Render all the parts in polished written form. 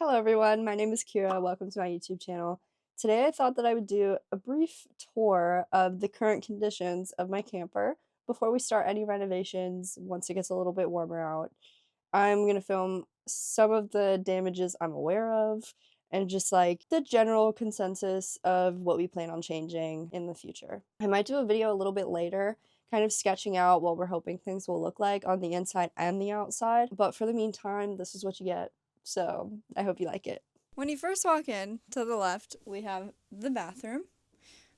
Hello everyone, my name is Kira. Welcome to my YouTube channel. Today I thought that I would do a brief tour of the current conditions of my camper before we start any renovations once it gets a little bit warmer out. I'm going to film some of the damages I'm aware of and just like the general consensus of what we plan on changing in the future. I might do a video a little bit later kind of sketching out what we're hoping things will look like on the inside and the outside, but for the meantime, this is what you get. So I hope you like it. When you first walk in, to the left, we have the bathroom,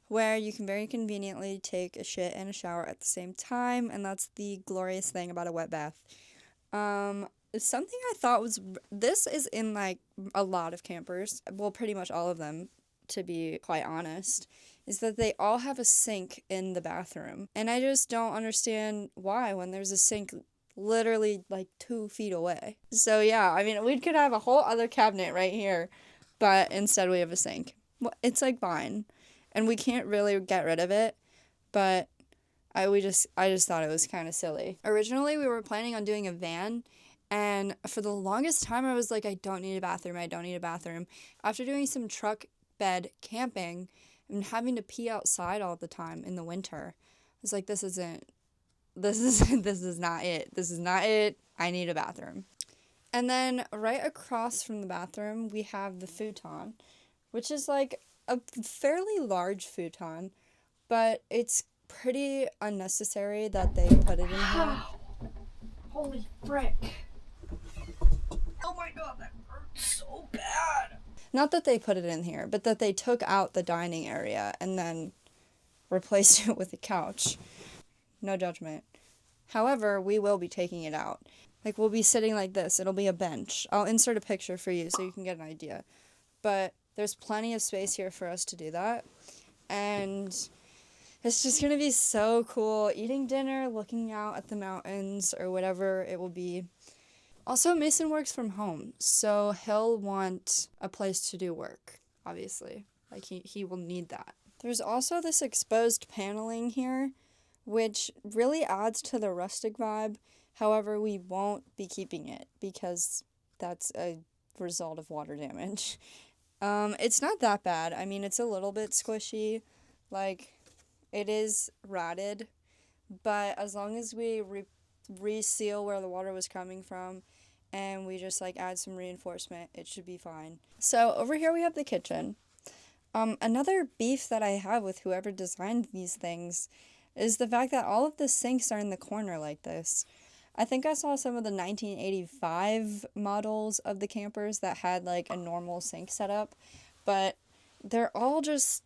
where you can very conveniently take a shit and a shower at the same time, and that's the glorious thing about a wet bath. Something I thought was, this is in like a lot of campers, well, pretty much all of them, to be quite honest, is that they all have a sink in the bathroom. And I just don't understand why when there's a sink literally like 2 feet away. So yeah, I mean, we could have a whole other cabinet right here, but instead we have a sink. Well, it's like fine, and we can't really get rid of it, but I just thought it was kind of silly. Originally, we were planning on doing a van, and for the longest time, I was like, I don't need a bathroom. I don't need a bathroom. After doing some truck bed camping and having to pee outside all the time in the winter, I was like, this is not it. This is not it. I need a bathroom. And then right across from the bathroom, we have the futon, which is like a fairly large futon, but it's pretty unnecessary that they put it in here. Holy frick. Oh my god, that hurts so bad. Not that they put it in here, but that they took out the dining area and then replaced it with a couch. No judgment. However, we will be taking it out. Like, we'll be sitting like this. It'll be a bench. I'll insert a picture for you so you can get an idea. But there's plenty of space here for us to do that. And it's just going to be so cool eating dinner, looking out at the mountains, or whatever it will be. Also, Mason works from home, so he'll want a place to do work, obviously. Like, he will need that. There's also this exposed paneling here, which really adds to the rustic vibe. However, we won't be keeping it because that's a result of water damage. It's not that bad. I mean, it's a little bit squishy. Like, it is rotted, but as long as we reseal where the water was coming from and we just like add some reinforcement, it should be fine. So over here we have the kitchen. Another beef that I have with whoever designed these things is the fact that all of the sinks are in the corner like this. I think I saw some of the 1985 models of the campers that had like a normal sink setup, but they're all just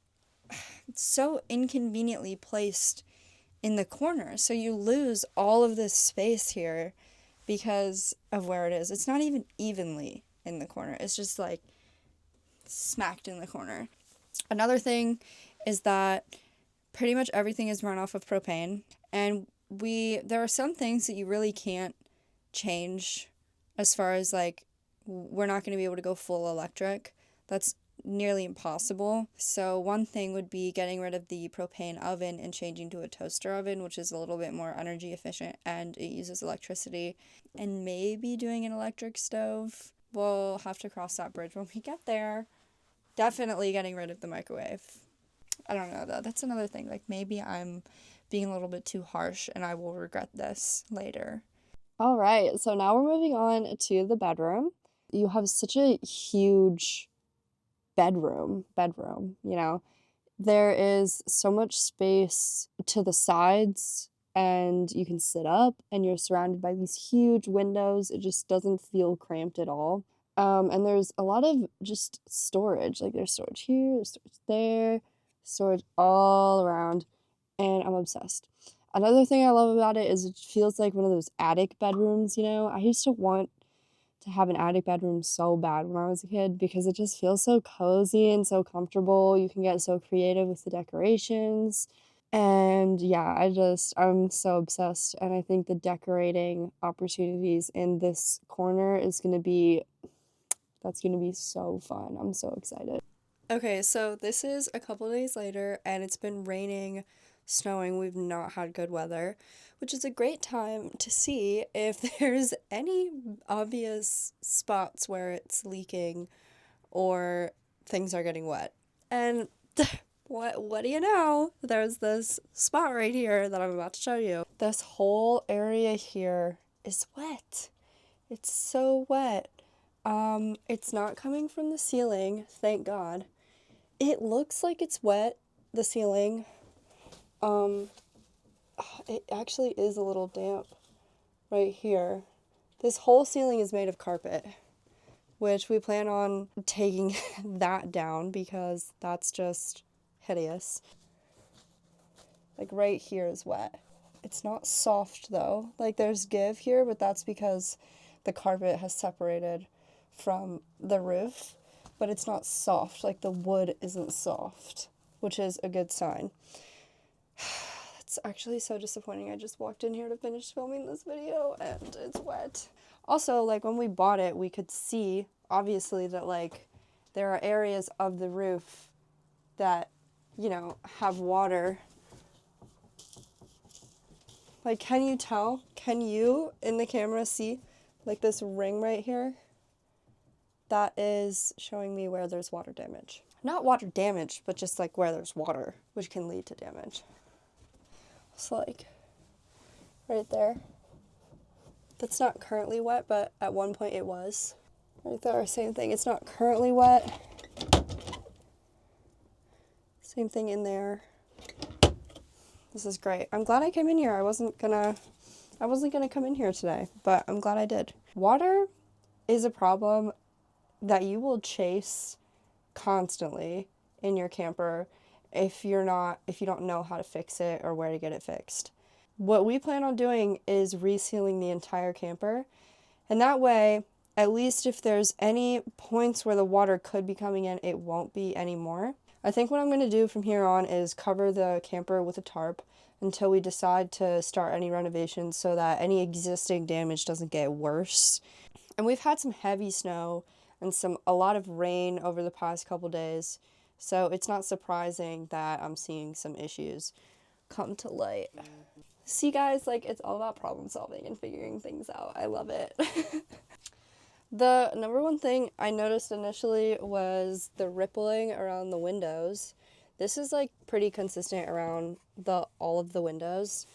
so inconveniently placed in the corner. So you lose all of this space here because of where it is. It's not even evenly in the corner. It's just like smacked in the corner. Another thing is that pretty much everything is run off of propane, and there are some things that you really can't change as far as like we're not going to be able to go full electric. That's nearly impossible. So one thing would be getting rid of the propane oven and changing to a toaster oven, which is a little bit more energy efficient and it uses electricity, and maybe doing an electric stove. We'll have to cross that bridge when we get there. Definitely getting rid of the microwave. I don't know though. That's another thing. Like maybe I'm being a little bit too harsh and I will regret this later. All right. So now we're moving on to the bedroom. You have such a huge bedroom, you know. There is so much space to the sides and you can sit up and you're surrounded by these huge windows. It just doesn't feel cramped at all. And there's a lot of just storage. Like there's storage here, there's storage there, storage all around, and I'm obsessed. Another thing I love about it is it feels like one of those attic bedrooms, you know? I used to want to have an attic bedroom so bad when I was a kid because it just feels so cozy and so comfortable. You can get so creative with the decorations. And yeah, I'm so obsessed. And I think the decorating opportunities in this corner that's gonna be so fun. I'm so excited. Okay, so this is a couple days later and it's been raining snowing. We've not had good weather, which is a great time to see if there's any obvious spots where it's leaking or things are getting wet. And what do you know? There's this spot right here that I'm about to show you. This whole area here is wet. It's so wet. It's not coming from the ceiling, thank God. It looks like it's wet, the ceiling. It actually is a little damp right here. This whole ceiling is made of carpet, which we plan on taking that down because that's just hideous. Like right here is wet. It's not soft though. Like there's give here, but that's because the carpet has separated from the roof, but it's not soft. Like the wood isn't soft, which is a good sign. It's actually so disappointing. I just walked in here to finish filming this video and it's wet. Also, like when we bought it, we could see obviously that like there are areas of the roof that, you know, have water. Like, can you tell? Can you in the camera see like this ring right here? That is showing me where there's water damage. Not water damage, but just like where there's water, which can lead to damage. It's like right there. That's not currently wet, but at one point it was. Right there, same thing. It's not currently wet. Same thing in there. This is great. I'm glad I came in here. I wasn't gonna come in here today, but I'm glad I did. Water is a problem that you will chase constantly in your camper if you don't know how to fix it or where to get it fixed. What we plan on doing is resealing the entire camper, and that way, at least if there's any points where the water could be coming in, it won't be anymore. I think what I'm going to do from here on is cover the camper with a tarp until we decide to start any renovations so that any existing damage doesn't get worse. And we've had some heavy snow and a lot of rain over the past couple days, so it's not surprising that I'm seeing some issues come to light. See guys, like it's all about problem solving and figuring things out. I love it. The number one thing I noticed initially was the rippling around the windows. This is like pretty consistent around all of the windows.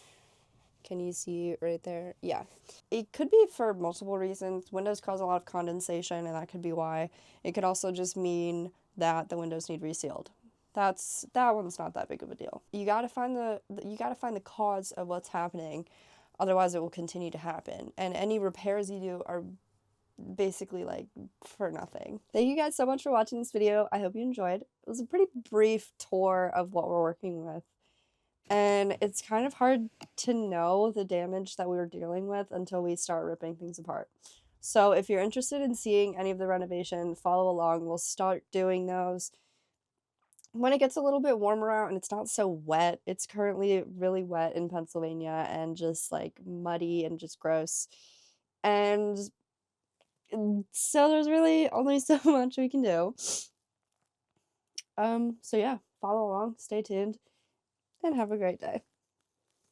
Can you see right there? Yeah. It could be for multiple reasons. Windows cause a lot of condensation and that could be why. It could also just mean that the windows need resealed. That one's not that big of a deal. You gotta find the cause of what's happening, otherwise it will continue to happen. And any repairs you do are basically like for nothing. Thank you guys so much for watching this video. I hope you enjoyed. It was a pretty brief tour of what we're working with. And it's kind of hard to know the damage that we were dealing with until we start ripping things apart. So if you're interested in seeing any of the renovation, follow along. We'll start doing those when it gets a little bit warmer out and it's not so wet. It's currently really wet in Pennsylvania and just like muddy and just gross. And so there's really only so much we can do. So yeah, follow along, stay tuned, and have a great day.